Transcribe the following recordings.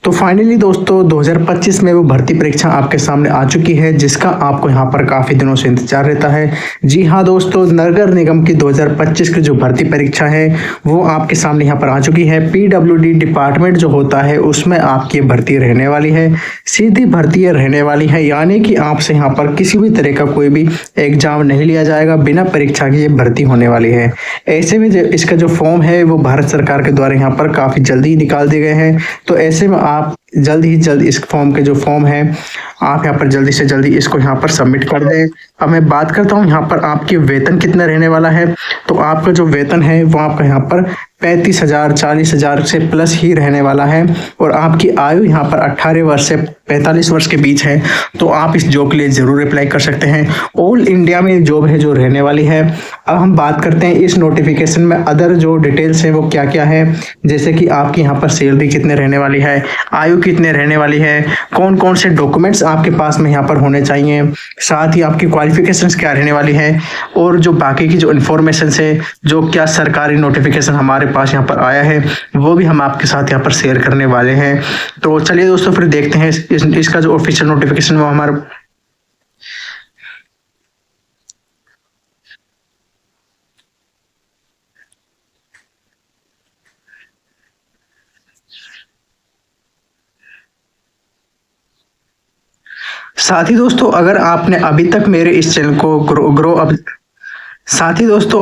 तो फाइनली दोस्तों 2025 में वो भर्ती परीक्षा आपके सामने आ चुकी है, जिसका आपको यहाँ पर काफ़ी दिनों से इंतजार रहता है। जी हाँ दोस्तों, नगर निगम की 2025 की जो भर्ती परीक्षा है वो आपके सामने यहाँ पर आ चुकी है। पीडब्ल्यूडी डिपार्टमेंट जो होता है उसमें आपकी भर्ती रहने वाली है, सीधी भर्ती रहने वाली है, यानी कि आपसे यहाँ पर किसी भी तरह का कोई भी एग्जाम नहीं लिया जाएगा, बिना परीक्षा की ये भर्ती होने वाली है। ऐसे में इसका जो फॉर्म है वो भारत सरकार के द्वारा यहाँ पर काफ़ी जल्दी निकाल दिए गए हैं। तो ऐसे में आप जल्द ही जल्द इस फॉर्म के जो फॉर्म है आप यहाँ पर जल्दी से जल्दी इसको यहाँ पर सबमिट कर दें। अब मैं बात करता हूँ यहाँ पर आपकी वेतन कितना रहने वाला है। तो आपका जो वेतन है वो आपका यहाँ पर 35,000 40,000 से प्लस ही रहने वाला है, और आपकी आयु यहाँ पर 18 वर्ष से 45 वर्ष के बीच है। तो आप इस जॉब के लिए ज़रूर अप्लाई कर सकते हैं। ऑल इंडिया में जॉब है जो रहने वाली है। अब हम बात करते हैं इस नोटिफिकेशन में अदर जो डिटेल्स है वो क्या क्या है, जैसे कि आपकी यहाँ पर सैलरी कितने रहने वाली है, आयु कितने रहने वाली है, कौन कौन से डॉक्यूमेंट्स आपके पास में यहाँ पर होने चाहिए, साथ ही आपकी क्वालिफिकेशंस क्या रहने वाली है, और जो बाकी की जो इन्फॉर्मेशन है, जो क्या सरकारी नोटिफिकेशन हमारे पास यहाँ पर आया है वो भी हम आपके साथ यहाँ पर शेयर करने वाले हैं। तो चलिए दोस्तों फिर देखते हैं इसका जो ऑफिशियल नोटिफिकेशन वो हमारे साथ ही दोस्तों अगर आपने अभी तक मेरे इस चैनल को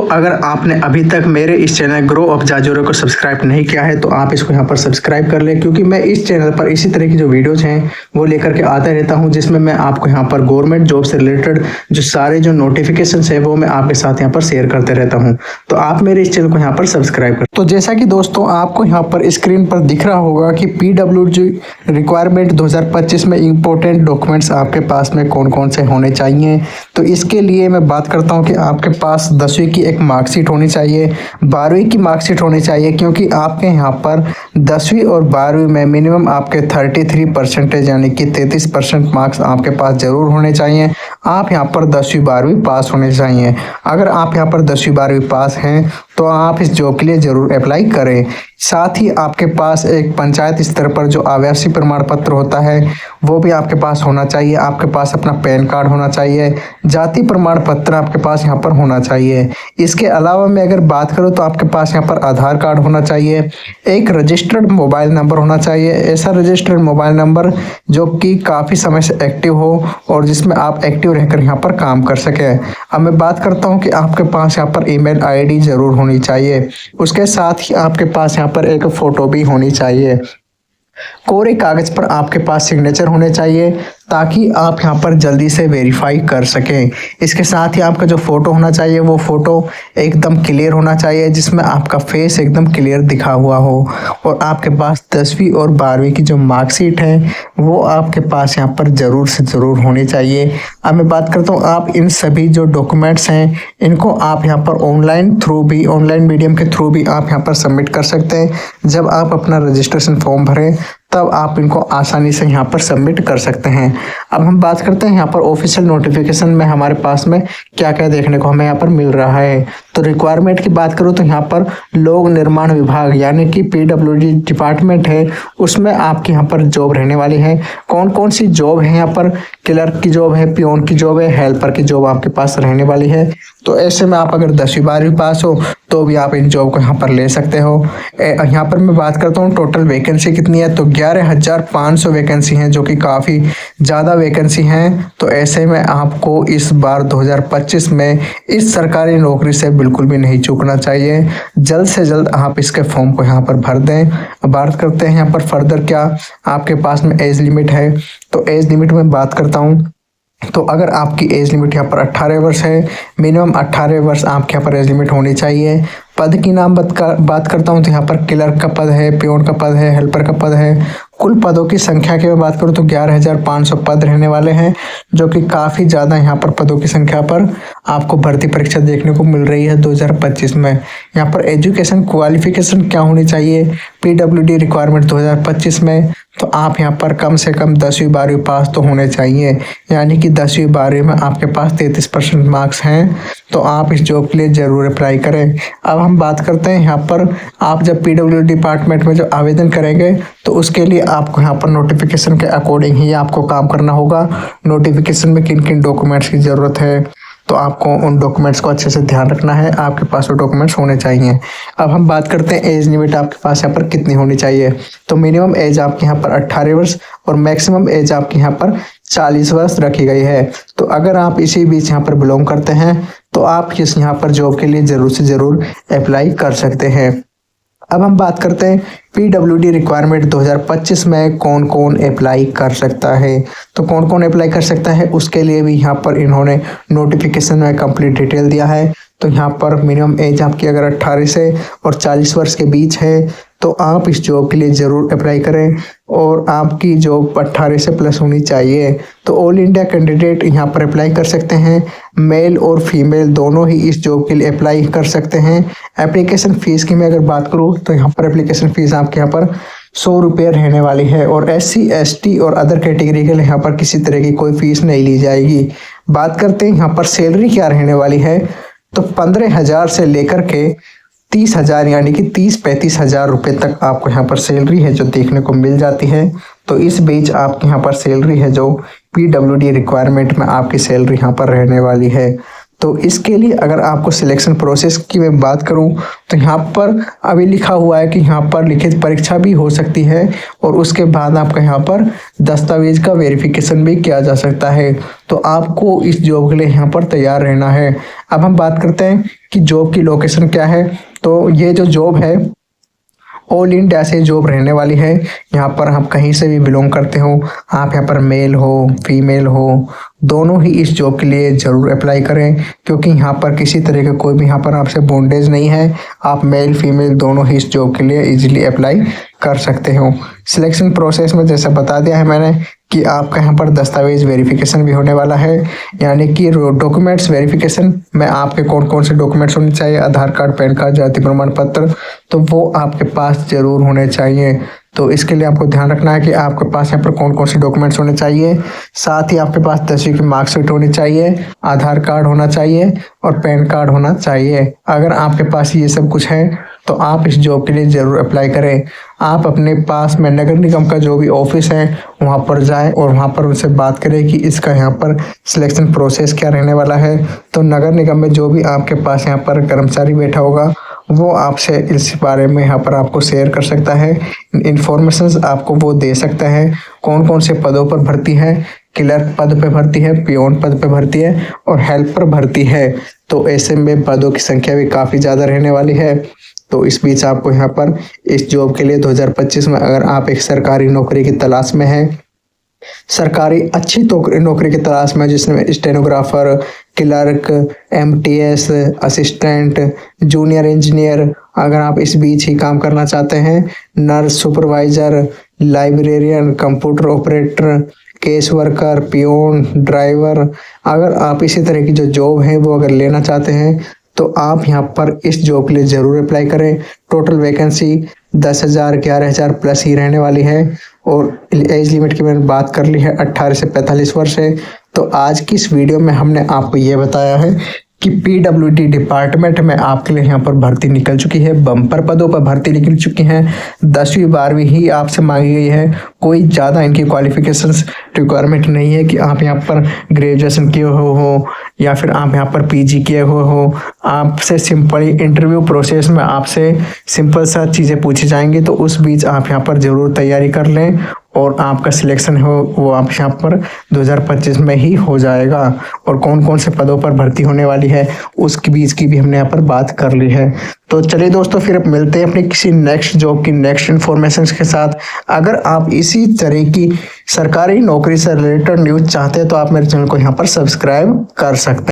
अगर आपने अभी तक मेरे इस चैनल ग्रो अप जाजोरे को सब्सक्राइब नहीं किया है तो आप इसको यहाँ पर सब्सक्राइब कर लें, क्योंकि मैं इस चैनल पर इसी तरह की जो वीडियोज हैं वो लेकर के आता रहता हूँ, जिसमें मैं आपको यहाँ पर गवर्नमेंट जॉब से रिलेटेड जो सारे जो नोटिफिकेशन है वो मैं आपके साथ यहाँ पर शेयर करते रहता हूँ। तो आप मेरे इस चैनल को यहाँ पर सब्सक्राइब कर। तो जैसा कि दोस्तों आपको यहाँ पर स्क्रीन पर दिख रहा होगा कि पीडब्ल्यूडी रिक्वायरमेंट 2025 में इंपॉर्टेंट डॉक्यूमेंट्स आपके पास में कौन कौन से होने चाहिए। तो इसके लिए मैं बात करता हूँ कि आपके पास 10वीं की एक मार्कशीट होनी चाहिए, 12वीं की मार्कशीट होनी चाहिए, क्योंकि आपके यहाँ पर 10वीं और 12वीं में मिनिमम आपके 33% यानी कि 33% मार्क्स आपके पास जरूर होने चाहिए। आप यहाँ पर 10वीं 12वीं पास होने चाहिए। अगर आप यहाँ पर 10वीं 12वीं पास हैं तो आप इस जॉब के लिए ज़रूर अप्लाई करें। साथ ही आपके पास एक पंचायत स्तर पर जो आवासीय प्रमाण पत्र होता है वो भी आपके पास होना चाहिए। आपके पास अपना पैन कार्ड होना चाहिए, जाति प्रमाण पत्र आपके पास यहाँ पर होना चाहिए। इसके अलावा मैं अगर बात करूँ तो आपके पास यहाँ पर आधार कार्ड होना चाहिए, एक रजिस्टर्ड मोबाइल नंबर होना चाहिए, ऐसा रजिस्टर्ड मोबाइल नंबर जो कि काफ़ी समय से एक्टिव हो और जिसमें आप एक्टिव रहकर यहाँ पर काम कर सकें। अब मैं बात करता हूँ कि आपके पास यहाँ पर ईमेल आईडी ज़रूर होनी चाहिए। उसके साथ ही आपके पास यहाँ पर एक फ़ोटो भी होनी चाहिए। कोरे कागज़ पर आपके पास सिग्नेचर होने चाहिए ताकि आप यहाँ पर जल्दी से वेरीफाई कर सकें। इसके साथ ही आपका जो फ़ोटो होना चाहिए वो फ़ोटो एकदम क्लियर होना चाहिए, जिसमें आपका फेस एकदम क्लियर दिखा हुआ हो, और आपके पास 10वीं और 12वीं की जो मार्कशीट है वो आपके पास यहाँ पर ज़रूर से ज़रूर होनी चाहिए। अब मैं बात करता हूँ आप इन सभी जो डॉक्यूमेंट्स हैं इनको आप यहाँ पर ऑनलाइन मीडियम के थ्रू भी आप यहाँ पर सबमिट कर सकते हैं। जब आप अपना रजिस्ट्रेशन फॉर्म भरें तब आप इनको आसानी से यहाँ पर सबमिट कर सकते हैं। अब हम बात करते हैं यहाँ पर ऑफिशियल नोटिफिकेशन में हमारे पास में क्या क्या देखने को हमें यहाँ पर मिल रहा है। तो रिक्वायरमेंट की बात करूँ तो यहाँ पर लोक निर्माण विभाग यानी कि पीडब्ल्यूडी डिपार्टमेंट है, उसमें आपकी यहाँ पर जॉब रहने वाली है। कौन कौन सी जॉब है यहाँ पर, क्लर्क की जॉब है, पियोन की जॉब है, हेल्पर की जॉब आपके पास रहने वाली है। तो ऐसे में आप अगर 10वीं 12वीं पास हो तो भी आप इन जॉब को यहाँ पर ले सकते हो। यहाँ पर मैं बात करता हूँ टोटल वैकेंसी कितनी है, तो 11,500 वैकेंसी हैं, जो कि काफ़ी ज़्यादा वैकेंसी हैं। तो ऐसे में आपको इस बार 2025 में इस सरकारी नौकरी से बिल्कुल भी नहीं चूकना चाहिए। जल्द से जल्द आप इसके फॉर्म को यहाँ पर भर दें। बात करते हैं यहाँ पर फर्दर क्या आपके पास में एज लिमिट है। तो एज लिमिट में बात करता हूँ तो अगर आपकी एज लिमिट यहाँ पर 18 वर्ष है, मिनिमम 18 वर्ष आपके यहाँ पर एज लिमिट होनी चाहिए। पद की नाम बात करता हूँ तो यहाँ पर क्लर्क का पद है, पियोन का पद है, हेल्पर का पद है। कुल पदों की संख्या की मैं बात करूँ तो 11,500 पद रहने वाले हैं, जो कि काफ़ी ज़्यादा यहाँ पर पदों की संख्या पर आपको भर्ती परीक्षा देखने को मिल रही है 2025 में। यहाँ पर एजुकेशन क्वालिफिकेशन क्या होनी चाहिए पीडब्ल्यूडी रिक्वायरमेंट 2025 में, तो आप यहाँ पर कम से कम 10वीं 12वीं पास तो होने चाहिए, यानी कि 10वीं 12वीं में आपके पास 33% मार्क्स हैं तो आप इस जॉब के लिए ज़रूर अप्लाई करें। अब हम बात करते हैं यहाँ पर आप जब PWD डिपार्टमेंट में जो आवेदन करेंगे तो उसके लिए आपको यहाँ पर नोटिफिकेशन के अकॉर्डिंग ही आपको काम करना होगा। नोटिफिकेशन में किन किन डॉक्यूमेंट्स की ज़रूरत है तो आपको उन डॉक्यूमेंट्स को अच्छे से ध्यान रखना है, आपके पास वो डॉक्यूमेंट्स होने चाहिए। अब हम बात करते हैं एज लिमिट आपके पास यहाँ पर कितनी होनी चाहिए। तो मिनिमम एज आपके यहाँ पर 18 वर्ष और मैक्सिमम एज आपके यहाँ पर 40 वर्ष रखी गई है। तो अगर आप इसी बीच यहाँ पर बिलोंग करते हैं तो आप इस यहाँ पर जॉब के लिए ज़रूर से ज़रूर अप्लाई कर सकते हैं। अब हम बात करते हैं PWD रिक्वायरमेंट 2025 में कौन कौन अप्लाई कर सकता है। तो कौन कौन अप्लाई कर सकता है उसके लिए भी यहाँ पर इन्होंने नोटिफिकेशन में कंप्लीट डिटेल दिया है। तो यहाँ पर मिनिमम एज आपकी अगर 18 से और 40 वर्ष के बीच है तो आप इस जॉब के लिए ज़रूर अप्लाई करें और आपकी जॉब 18 से प्लस होनी चाहिए। तो ऑल इंडिया कैंडिडेट यहाँ पर अप्लाई कर सकते हैं, मेल और फीमेल दोनों ही इस जॉब के लिए अप्लाई कर सकते हैं। एप्लीकेशन फ़ीस की मैं अगर बात करूँ तो यहाँ पर एप्लीकेशन फ़ीस आपके यहाँ पर 100 रुपये रहने वाली है और SC ST और अदर कैटेगरी के लिए यहाँ पर किसी तरह की कोई फ़ीस नहीं ली जाएगी। बात करते हैं यहाँ पर सैलरी क्या रहने वाली है। तो 15,000 से लेकर के 30,000 यानी कि 30-35 हज़ार रुपये तक आपको यहाँ पर सैलरी है जो देखने को मिल जाती है। तो इस बीच आपके यहाँ पर सैलरी है जो PWD रिक्वायरमेंट में आपकी सैलरी यहाँ पर रहने वाली है। तो इसके लिए अगर आपको सिलेक्शन प्रोसेस की मैं बात करूं तो यहाँ पर अभी लिखा हुआ है कि यहाँ पर लिखित परीक्षा भी हो सकती है और उसके बाद आपका यहाँ पर दस्तावेज का वेरिफिकेशन भी किया जा सकता है। तो आपको इस जॉब के लिए यहाँ पर तैयार रहना है। अब हम बात करते हैं कि जॉब की लोकेशन क्या है। तो ये जो जॉब है ऑल इंडिया से जॉब रहने वाली है। यहाँ पर आप कहीं से भी बिलोंग करते हो, आप यहाँ पर मेल हो फीमेल हो दोनों ही इस जॉब के लिए ज़रूर अप्लाई करें, क्योंकि यहाँ पर किसी तरह का कोई भी यहाँ पर आपसे बॉन्डेज नहीं है। आप मेल फीमेल दोनों ही इस जॉब के लिए इजीली अप्लाई कर सकते हो। सिलेक्शन प्रोसेस में जैसा बता दिया है मैंने कि आपका यहाँ पर दस्तावेज वेरिफिकेशन भी होने वाला है, यानी कि डॉक्यूमेंट्स वेरिफिकेशन में आपके कौन कौन से डॉक्यूमेंट्स होने चाहिए, आधार कार्ड, पैन कार्ड, जाति प्रमाण पत्र, तो वो आपके पास ज़रूर होने चाहिए। तो इसके लिए आपको ध्यान रखना है कि आपके पास यहाँ पर कौन कौन से डॉक्यूमेंट्स होने चाहिए। साथ ही आपके पास 10वीं की मार्कशीट होनी चाहिए, आधार कार्ड होना चाहिए और पैन कार्ड होना चाहिए। अगर आपके पास ये सब कुछ है तो आप इस जॉब के लिए ज़रूर अप्लाई करें। आप अपने पास में नगर निगम का जो भी ऑफिस है वहाँ पर जाएं और वहाँ पर उनसे बात करें कि इसका यहाँ पर सिलेक्शन प्रोसेस क्या रहने वाला है। तो नगर निगम में जो भी आपके पास यहाँ पर कर्मचारी बैठा होगा वो आपसे इस बारे में यहाँ पर आपको शेयर कर सकता है, इन्फॉर्मेशंस आपको वो दे सकता है। कौन कौन से पदों पर भर्ती है, क्लर्क पद पे भर्ती है, पियोन पद पे भर्ती है और हेल्पर भर्ती है। तो ऐसे में पदों की संख्या भी काफ़ी ज़्यादा रहने वाली है। तो इस बीच आपको यहाँ पर इस जॉब के लिए 2025 में अगर आप एक सरकारी नौकरी की तलाश में हैं, सरकारी अच्छी नौकरी की तलाश में जिसमें stenographer, clerk, MTS, assistant, junior engineer, अगर आप इस बीच ही काम करना चाहते हैं, nurse, supervisor, librarian, computer operator, case worker, peon, driver, अगर आप इसी तरह की जो जॉब है वो अगर लेना चाहते हैं तो आप यहाँ पर इस जॉब के लिए ज़रूर अप्लाई करें। टोटल वैकेंसी 10,000 11,000 प्लस ही रहने वाली है और एज लिमिट की मैंने बात कर ली है 18 से 45 वर्ष है। तो आज की इस वीडियो में हमने आपको ये बताया है कि PWD डिपार्टमेंट में आपके लिए यहाँ पर भर्ती निकल चुकी है, बम्पर पदों पर भर्ती निकल चुकी हैं। 10वीं 12वीं ही आपसे मांगी गई है, कोई ज़्यादा इनकी क्वालिफिकेशंस रिक्वायरमेंट नहीं है कि आप यहाँ पर ग्रेजुएशन किए हो या फिर आप यहाँ पर PG किए हो। आपसे सिंपली इंटरव्यू प्रोसेस में आपसे सिंपल सा चीज़ें पूछी जाएंगी, तो उस बीच आप यहाँ पर ज़रूर तैयारी कर लें और आपका सिलेक्शन हो वो आप यहाँ पर 2025 में ही हो जाएगा। और कौन कौन से पदों पर भर्ती होने वाली है उसके बीच की भी हमने यहाँ पर बात कर ली है। तो चलिए दोस्तों, फिर अब मिलते हैं अपनी किसी नेक्स्ट जॉब की नेक्स्ट इन्फॉर्मेशन के साथ। अगर आप इसी तरह की सरकारी नौकरी से रिलेटेड न्यूज़ चाहते हैं तो आप मेरे चैनल को यहाँ पर सब्सक्राइब कर सकते हैं।